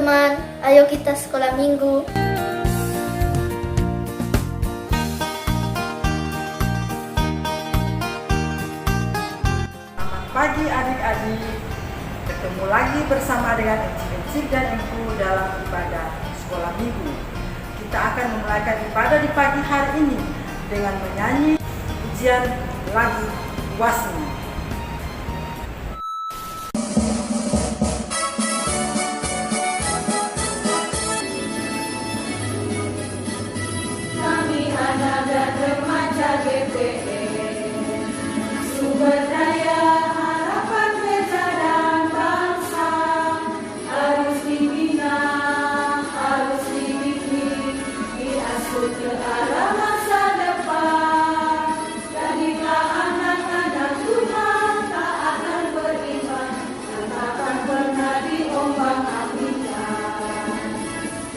teman-teman, ayo kita sekolah minggu. Selamat pagi adik-adik, ketemu lagi bersama dengan Encik dan Engku dalam ibadah sekolah minggu. Kita akan memulaikan ibadah di pagi hari ini dengan menyanyi pujian lagu Wasni. Kami anak dan remaja GPE, sumber daya harapan gereja dan bangsa, harus dibina, harus dididik, diasuh ke arah masa depan. Jadilah anak-anak Tuhan, tak akan beriman, dan takkan pernah diombang-ambingkan.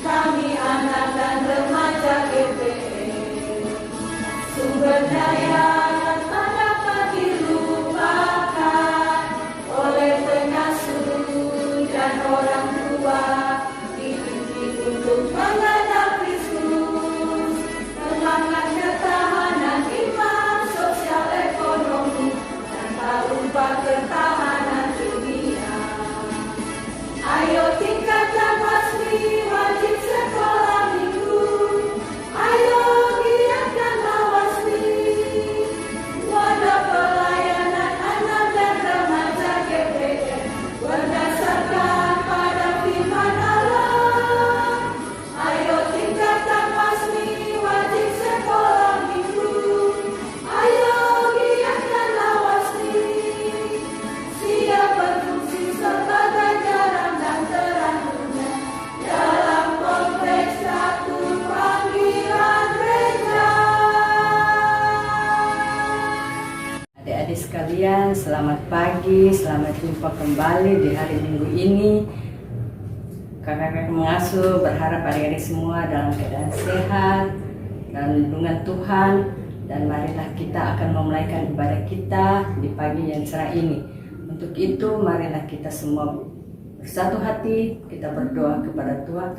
Kami anak dan remaja GPE, sumber daya tak dapat dilupakan oleh pengasuh dan orang tua, dididik untuk mengenal Kristus, semangat ketahanan iman, sosial ekonomi, dan tak lupa ketahanan dunia. Ayo tingkatkan wasni, wajib sekolah minggu. Ayo giatkanlah wasni, wadah pelayanan anak dan remaja GPE berdasarkan pada firman Allah. Ayo tingkatkan wasni, wajib sekolah minggu. Ayo giatkanlah wasni, siap berfungsi sebagai garam dan terangnya dalam konteks satu panggilan gereja. Adik-adik sekalian, selamat pagi, selamat jumpa kembali di hari Minggu ini. Kakak-kakak mengasuh berharap adik-adik semua dalam keadaan sehat dan lindungan Tuhan. Dan marilah kita akan memulaikan ibadah kita di pagi yang cerah ini. Untuk itu marilah kita semua bersatu hati, kita berdoa kepada Tuhan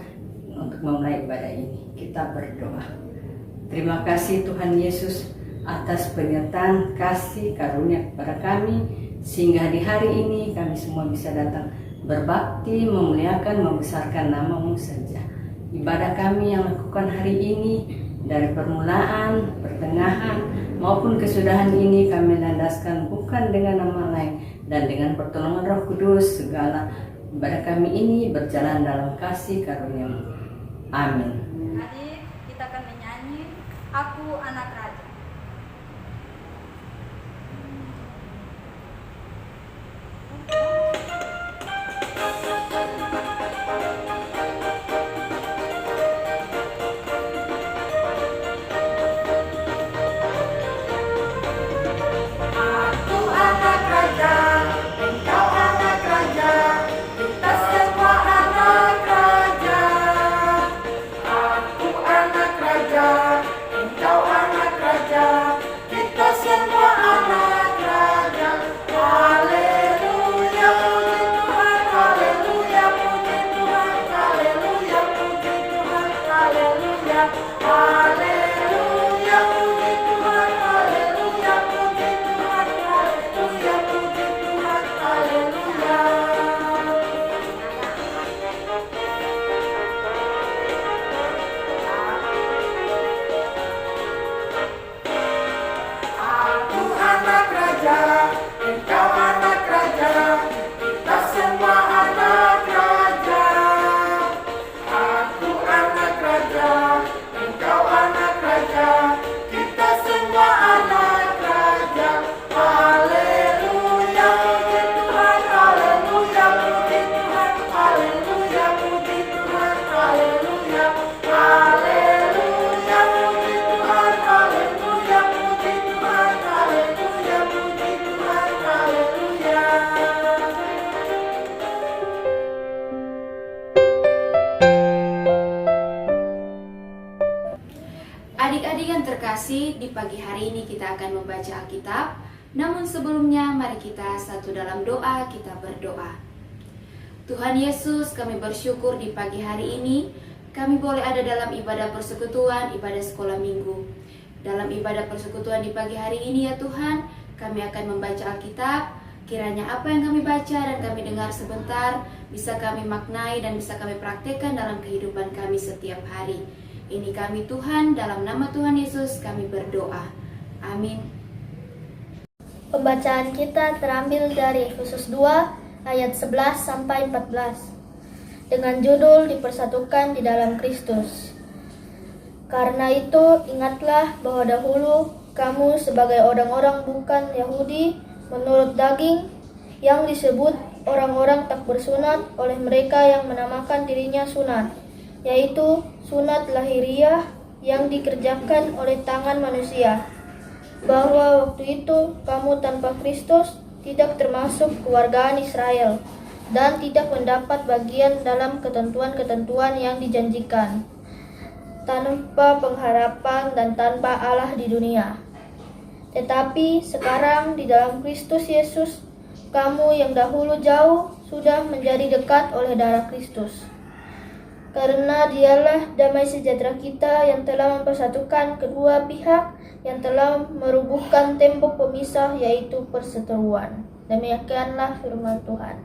untuk memulai ibadah ini. Kita berdoa. Terima kasih Tuhan Yesus atas penyertaan kasih karunia kepada kami, sehingga di hari ini kami semua bisa datang berbakti, memuliakan, membesarkan nama-Mu saja. Ibadah kami yang lakukan hari ini, dari permulaan, pertengahan, maupun kesudahan ini kami landaskan bukan dengan nama lain, dan dengan pertolongan Roh Kudus segala ibadah kami ini berjalan dalam kasih karunia-Mu. Amin. Adik, kita akan menyanyi Aku Anak Raja. Aku anak raja, engkau anak raja, kita semua anak raja. Aku anak raja, engkau anak raja, kita semua anak raja. Haleluya, puji Tuhan, haleluya, puji Tuhan, haleluya, puji Tuhan, haleluya, haleluya, puji Tuhan, haleluya, puji Tuhan, haleluya, puji Tuhan, haleluya. Aku anak raja, engkau anak raja, kita semua anak raja. Aku anak raja, engkau anak raja, kita semua anak raja. Haleluya, puji Tuhan, haleluya, puji Tuhan, haleluya, puji Tuhan, haleluya, haleluya, puji Tuhan, haleluya, puji Tuhan, haleluya, puji Tuhan, haleluya. Adik-adik yang terkasih, di pagi hari ini kita akan membaca Alkitab. Namun sebelumnya mari kita satu dalam doa, kita berdoa. Tuhan Yesus, kami bersyukur di pagi hari ini kami boleh ada dalam ibadah persekutuan, ibadah sekolah minggu. Dalam ibadah persekutuan di pagi hari ini ya Tuhan, kami akan membaca Alkitab. Kiranya apa yang kami baca dan kami dengar sebentar bisa kami maknai dan bisa kami praktekkan dalam kehidupan kami setiap hari. Ini kami Tuhan, dalam nama Tuhan Yesus kami berdoa. Amin. Pembacaan kita terambil dari Efesus 2 ayat 11 sampai 14 dengan judul dipersatukan di dalam Kristus. Karena itu ingatlah bahwa dahulu kamu sebagai orang-orang bukan Yahudi menurut daging yang disebut orang-orang tak bersunat oleh mereka yang menamakan dirinya sunat, yaitu sunat lahiriah yang dikerjakan oleh tangan manusia. Bahwa waktu itu kamu tanpa Kristus tidak termasuk keluargaan Israel dan tidak mendapat bagian dalam ketentuan-ketentuan yang dijanjikan, tanpa pengharapan dan tanpa Allah di dunia. Tetapi sekarang di dalam Kristus Yesus, kamu yang dahulu jauh sudah menjadi dekat oleh darah Kristus. Karena dialah damai sejahtera kita yang telah mempersatukan kedua pihak, yang telah merubuhkan tembok pemisah, yaitu perseteruan. Demikianlah firman Tuhan.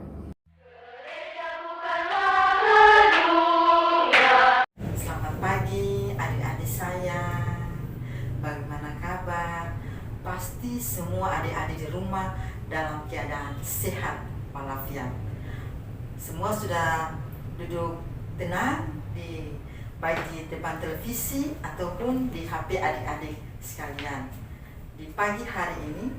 Selamat pagi adik-adik saya. Bagaimana kabar? Pasti semua adik-adik di rumah dalam keadaan sehat walafiat. Semua sudah duduk tenang baik di depan televisi ataupun di HP adik-adik sekalian. Di pagi hari ini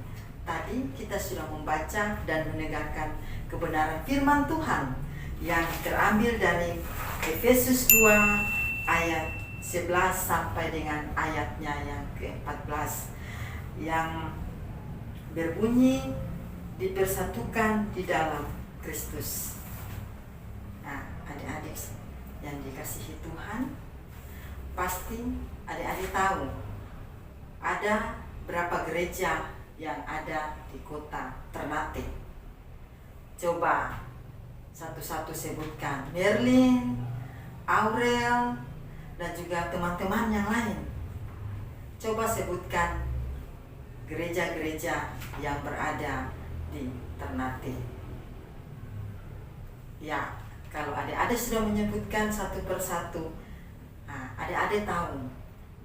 tadi kita sudah membaca dan mendengarkan kebenaran firman Tuhan yang terambil dari Efesus 2 ayat 11 sampai dengan ayatnya yang ke-14 yang berbunyi dipersatukan di dalam Kristus. Nah, adik-adik yang dikasihi Tuhan, pasti adik-adik tahu ada berapa gereja yang ada di kota Ternate. Coba satu-satu sebutkan. Merlin, Aurel, dan juga teman-teman yang lain. Coba sebutkan gereja-gereja yang berada di Ternate. Ya, kalau adik-adik sudah menyebutkan satu persatu, adik-adik tahu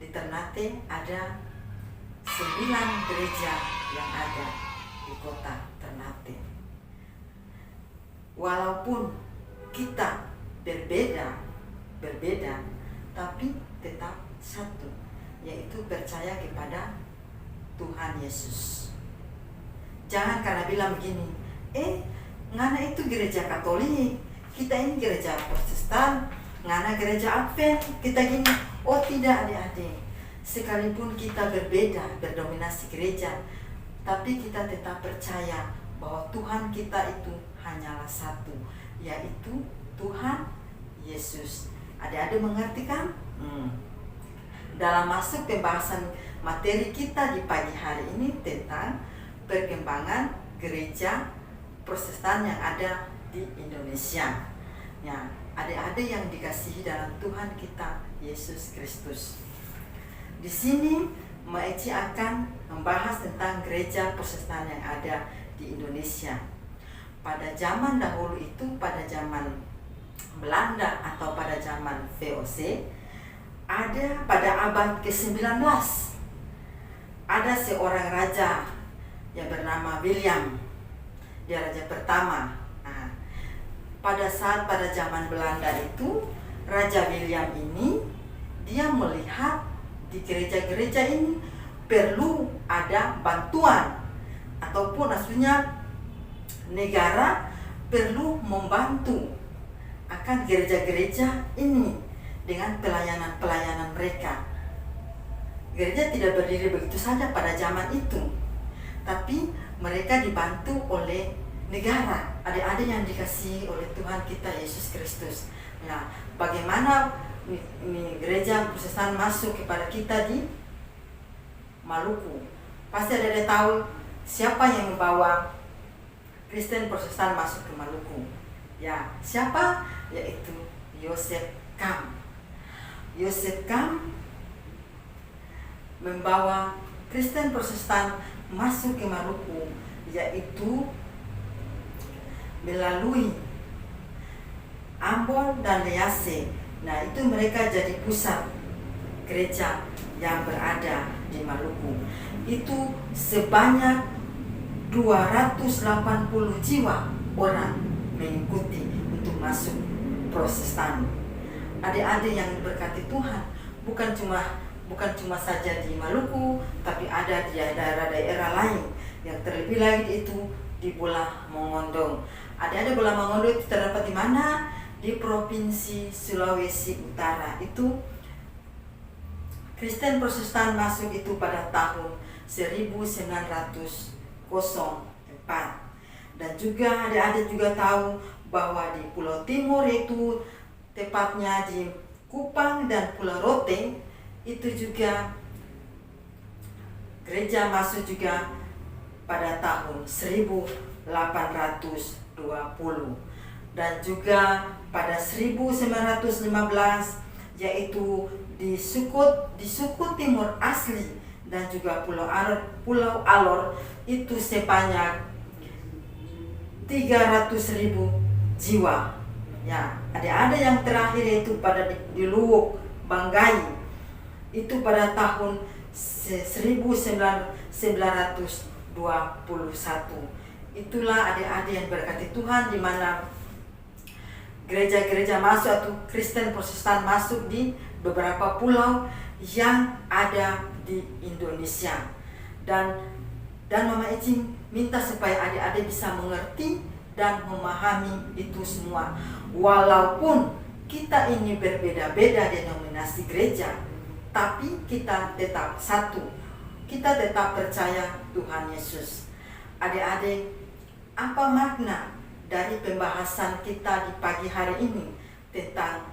di Ternate ada 9 gereja yang ada di kota Ternate. Walaupun kita berbeda, tapi tetap satu, yaitu percaya kepada Tuhan Yesus. Jangan karena bilang begini, ngana itu gereja Katolik, kita ini gereja Protestan, ngana gereja Advent, kita gini. Oh tidak adik-adik, sekalipun kita berbeda, berdominasi gereja, tapi kita tetap percaya bahwa Tuhan kita itu hanyalah satu, yaitu Tuhan Yesus. Adik-adik mengerti kan? Dalam masuk pembahasan materi kita di pagi hari ini tentang perkembangan gereja Protestan yang ada di Indonesia. Ya, adik-adik yang dikasihi dalam Tuhan kita Yesus Kristus. Di sini Mbak Eci akan membahas tentang gereja Protestan yang ada di Indonesia. Pada zaman dahulu itu, pada zaman Belanda atau pada zaman VOC, ada pada abad ke-19 ada seorang raja yang bernama William. Dia raja pertama. Pada zaman Belanda itu, Raja William ini dia melihat di gereja-gereja ini perlu ada bantuan, ataupun aslinya negara perlu membantu akan gereja-gereja ini dengan pelayanan-pelayanan mereka. Gereja tidak berdiri begitu saja pada zaman itu, tapi mereka dibantu oleh negara. Adik-adik yang dikasihi oleh Tuhan kita Yesus Kristus. Nah, bagaimana gereja Protestan masuk kepada kita di Maluku? Pasti adik-adik tahu siapa yang membawa Kristen Protestan masuk ke Maluku. Ya, siapa? Yaitu Yosef Kam. Yosef Kam membawa Kristen Protestan masuk ke Maluku, yaitu melalui Ambon dan Lease. Nah, itu mereka jadi pusat gereja yang berada di Maluku. Itu sebanyak 280 jiwa orang mengikuti untuk masuk Protestan. Adik-adik yang diberkati Tuhan, bukan cuma saja di Maluku, tapi ada di daerah-daerah lain yang terlebih lagi itu di Bola Mongondo. Adik-adik Bola Mongondo itu terdapat di mana? Di Provinsi Sulawesi Utara. Itu Kristen Protestan masuk itu pada tahun 1904. Dan juga adik-adik juga tahu bahwa di Pulau Timur itu tepatnya di Kupang dan Pulau Rote itu juga gereja masuk juga pada tahun 1820. Dan juga pada 1915 yaitu di Suku Timur asli dan juga Pulau Alor itu sebanyak 300.000 jiwa. Ya, ada yang terakhir yaitu pada di Luwuk Banggai itu pada tahun 1921. Itulah adik-adik yang berkati Tuhan, di mana gereja-gereja masuk atau Kristen Protestan masuk di beberapa pulau yang ada di Indonesia. Dan Mama Eci minta supaya adik-adik bisa mengerti dan memahami itu semua. Walaupun kita ini berbeda-beda denominasi gereja, tapi kita tetap satu. Kita tetap percaya Tuhan Yesus. Adik-adik, apa makna dari pembahasan kita di pagi hari ini tentang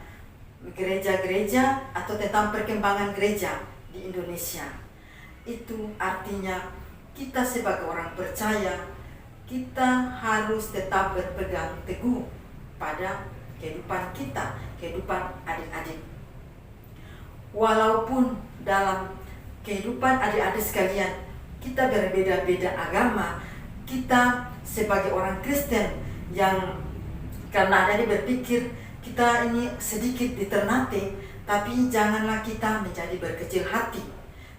gereja-gereja atau tentang perkembangan gereja di Indonesia? Itu artinya kita sebagai orang percaya, kita harus tetap berpegang teguh pada kehidupan kita, kehidupan adik-adik. Walaupun dalam kehidupan adik-adik sekalian, kita berbeda-beda agama, kita sebagai orang Kristen yang karena adik-adik berpikir kita ini sedikit di Ternate, tapi janganlah kita menjadi berkecil hati.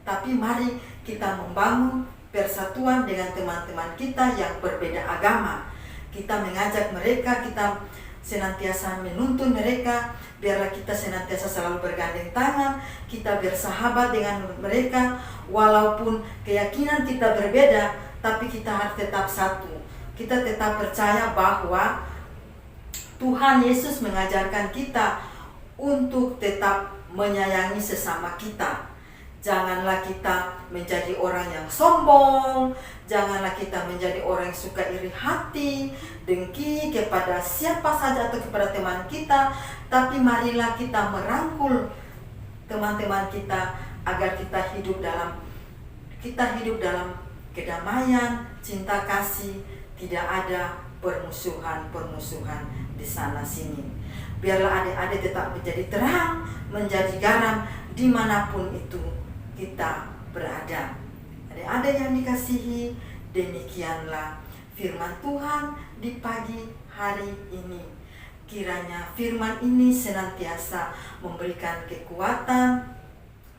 Tapi mari kita membangun persatuan dengan teman-teman kita yang berbeda agama. Kita mengajak mereka, kita senantiasa menuntun mereka, biarlah kita senantiasa selalu bergandeng tangan, kita bersahabat dengan mereka, walaupun keyakinan kita berbeda, tapi kita harus tetap satu. Kita tetap percaya bahwa Tuhan Yesus mengajarkan kita untuk tetap menyayangi sesama kita. Janganlah kita menjadi orang yang sombong, janganlah kita menjadi orang yang suka iri hati, dengki kepada siapa saja atau kepada teman kita, tapi marilah kita merangkul teman-teman kita agar kita hidup dalam kedamaian, cinta kasih, tidak ada permusuhan di sana sini. Biarlah adik-adik tetap menjadi terang, menjadi garam dimanapun itu kita berada. Adik-adik yang dikasihi, demikianlah firman Tuhan di pagi hari ini. Kiranya firman ini senantiasa memberikan kekuatan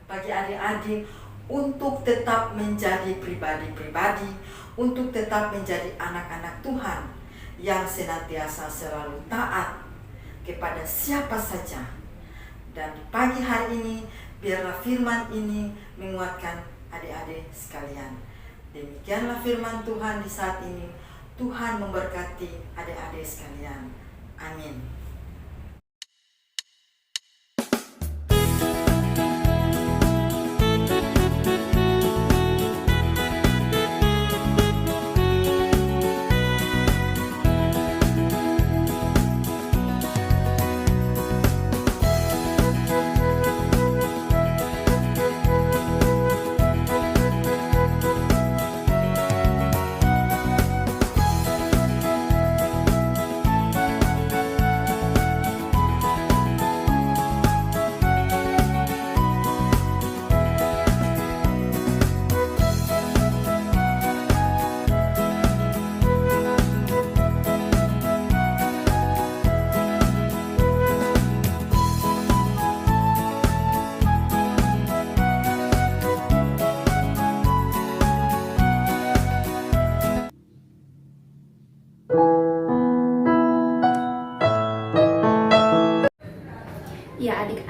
bagi adik-adik untuk tetap menjadi pribadi-pribadi, untuk tetap menjadi anak-anak Tuhan yang senantiasa selalu taat kepada siapa saja. Dan di pagi hari ini, biarlah firman ini menguatkan adik-adik sekalian. Demikianlah firman Tuhan di saat ini. Tuhan memberkati adik-adik sekalian. Amin.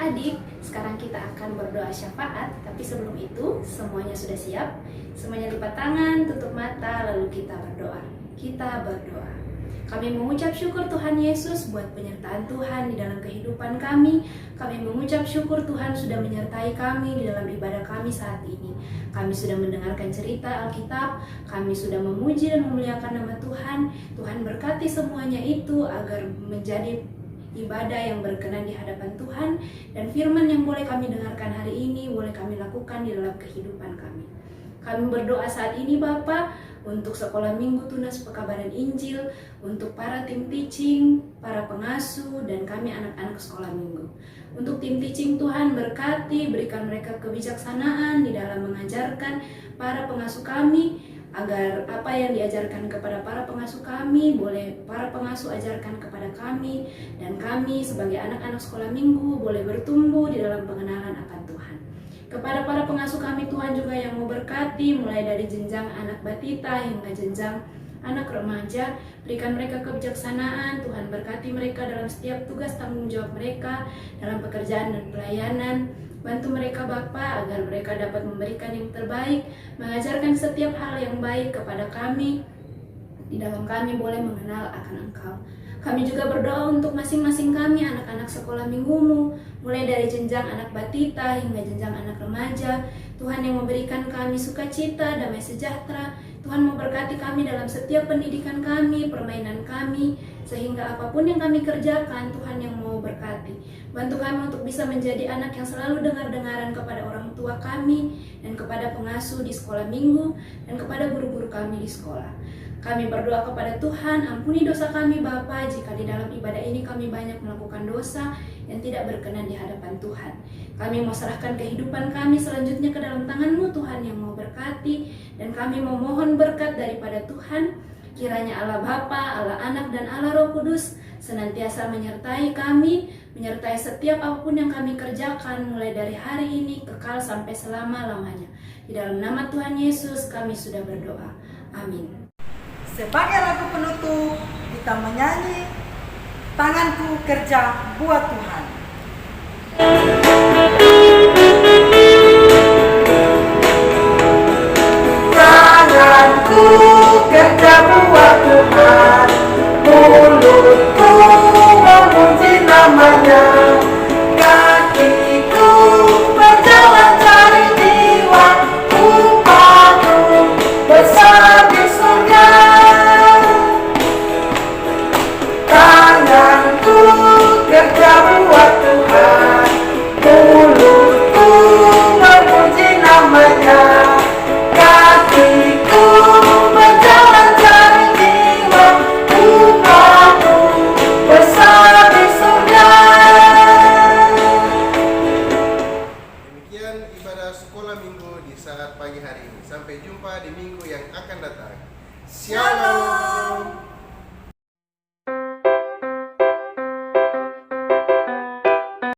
adik-adik, sekarang kita akan berdoa syafaat. Tapi sebelum itu, semuanya sudah siap? Semuanya lipat tangan, tutup mata, lalu kita berdoa. Kita berdoa. Kami mengucap syukur Tuhan Yesus buat penyertaan Tuhan di dalam kehidupan kami. Kami mengucap syukur Tuhan sudah menyertai kami di dalam ibadah kami saat ini. Kami sudah mendengarkan cerita Alkitab, kami sudah memuji dan memuliakan nama Tuhan. Tuhan berkati semuanya itu agar menjadi ibadah yang berkenan di hadapan Tuhan, dan firman yang boleh kami dengarkan hari ini boleh kami lakukan di dalam kehidupan kami. Kami berdoa saat ini Bapa untuk sekolah minggu tunas pekabaran Injil, untuk para tim teaching, para pengasuh, dan kami anak-anak sekolah minggu. Untuk tim teaching Tuhan berkati, berikan mereka kebijaksanaan di dalam mengajarkan para pengasuh kami, agar apa yang diajarkan kepada para pengasuh kami, boleh para pengasuh ajarkan kepada kami, dan kami sebagai anak-anak sekolah minggu boleh bertumbuh di dalam pengenalan akan Tuhan. Kepada para pengasuh kami Tuhan juga yang mau berkati, mulai dari jenjang anak batita hingga jenjang anak remaja, berikan mereka kebijaksanaan. Tuhan berkati mereka dalam setiap tugas tanggung jawab mereka dalam pekerjaan dan pelayanan. Bantu mereka Bapa agar mereka dapat memberikan yang terbaik, mengajarkan setiap hal yang baik kepada kami, di dalam kami boleh mengenal akan Engkau. Kami juga berdoa untuk masing-masing kami anak-anak sekolah minggumu, mulai dari jenjang anak batita hingga jenjang anak remaja. Tuhan yang memberikan kami sukacita, damai sejahtera. Tuhan memberkati kami dalam setiap pendidikan kami, permainan kami, sehingga apapun yang kami kerjakan, Tuhan yang mau berkati. Bantu kami untuk bisa menjadi anak yang selalu dengar-dengaran kepada orang tua kami, dan kepada pengasuh di sekolah minggu, dan kepada guru-guru kami di sekolah. Kami berdoa kepada Tuhan, ampuni dosa kami Bapa jika di dalam ibadah ini kami banyak melakukan dosa yang tidak berkenan di hadapan Tuhan. Kami mau serahkan kehidupan kami selanjutnya ke dalam tangan-Mu Tuhan yang mau berkati, dan kami memohon berkat daripada Tuhan. Kiranya Allah Bapa, Allah Anak, dan Allah Roh Kudus senantiasa menyertai kami, menyertai setiap apapun yang kami kerjakan mulai dari hari ini kekal sampai selama-lamanya. Di dalam nama Tuhan Yesus kami sudah berdoa. Amin. Sebagai lagu penutup, kita menyanyi Tanganku Kerja Buat Tuhan.